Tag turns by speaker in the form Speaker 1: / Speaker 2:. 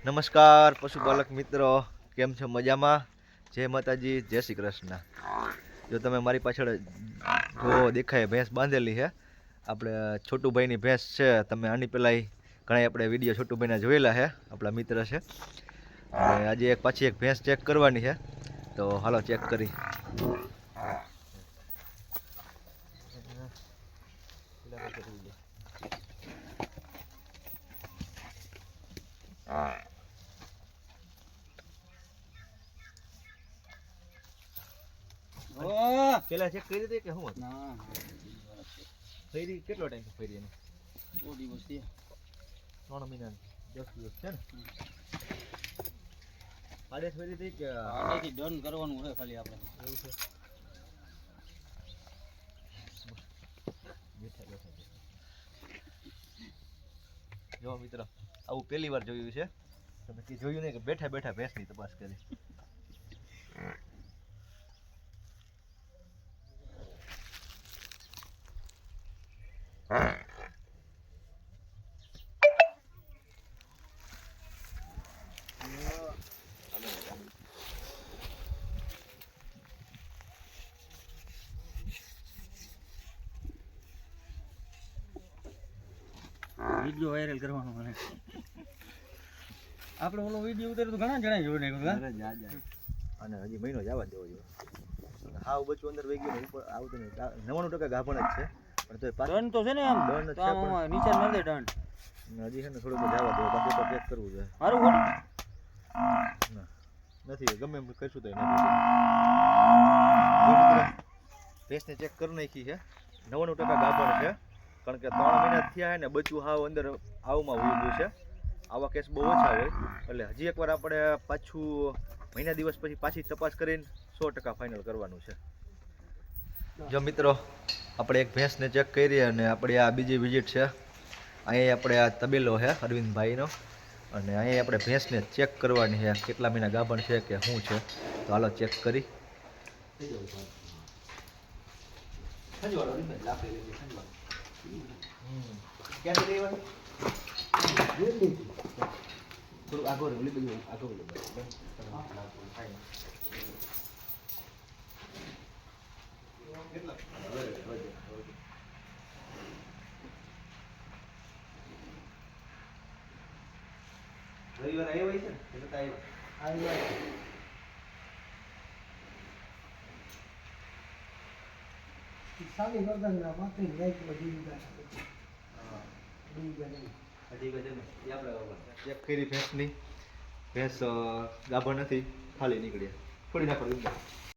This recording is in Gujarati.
Speaker 1: નમસ્કાર પશુપાલક મિત્રો, કેમ છો? મજામાં? જય માતાજી, જય શ્રી કૃષ્ણ. જો તમે મારી પાછળ જો દેખાય ભેંસ બાંધેલી છે, આપણે છોટુભાઈની ભેંસ છે. તમે આની પહેલાં ઘણા આપણે વિડીયો છોટુભાઈના જોયેલા છે, આપણા મિત્ર છે. અને આજે પાછી એક ભેંસ ચેક કરવાની છે, તો હાલો ચેક કરી. પેલા ચેક કરી દીધી કે શું?
Speaker 2: ના
Speaker 1: ફેરી કેટલો ટાઈમ ફેરી એનો?
Speaker 2: 2 દિવસ થયા.
Speaker 1: 3 મહિના 10 દિવસ છે ને? આડેસ ફેરી થઈ કે
Speaker 2: આડેથી ડન કરવાનું છે ખાલી આપણે.
Speaker 1: એવું છે? બેઠા બેઠા જો મિત્ર, આવું પહેલી વાર જોયું છે. તમે કે જોયું નહીં કે બેઠા બેઠા ભેંસની તપાસ કરી.
Speaker 2: વિડિયો વાયરલ કરવાનો મને. આપણે ઓલો વિડિયો ઉતાર્યો તો ઘણા જણા જોઈ નાખ્યો.
Speaker 1: અરે જા જા. અને હજી મહિનો જવા દેવો જોઈએ. હાવ બચ્ચું અંદર વહી ગયું ઉપર આવતું નહીં. 99% ગાભણ જ છે, પણ તો
Speaker 2: ડન તો છે ને આમ
Speaker 1: ડન
Speaker 2: તો
Speaker 1: છે,
Speaker 2: આમ નીચે ન દે ડન.
Speaker 1: હજી છે ને થોડુંક જવા દેવો, કમ્પ્યુટર ચેક કરવું છે.
Speaker 2: મારું બોલ
Speaker 1: ના નથી, ગમે એમ કરશું તો નથી. ભેંસને ચેક કરી નાખી છે, 99% ગાભણ છે. કારણ કે 3 મહિના થયા ને બચ્ચું હાવ અંદર આવમાં વહી ગયું છે. આવા કેસ બહુ ઓછા હોય, એટલે હજી એકવાર આપણે પાછું મહિના દિવસ પછી પાછી તપાસ કરીને 100% ફાઇનલ કરવાનું છે. જો મિત્રો, આપણે એક ભેંસને ચેક કરી અને આપણે આ બીજી વિઝિટ છે. અહીં આપણે આ તબેલો છે અરવિંદભાઈનો, અને અહીં આપણે ભેંસને ચેક કરવાની છે કેટલા મહિના ગાભણ છે કે શું છે. તો હાલો ચેક કરી. થોડું આગળ ઓલી બાજુ આગળ રવિવાર આવ્યો હોય છે ને એટલે આવ્યો.
Speaker 3: સાલી વગરના માથે લાઈક બધી
Speaker 1: ચેક કરી ભેંસની. ભેંસ ગાભણ નથી, ખાલી નીકળી. થોડી નાખો.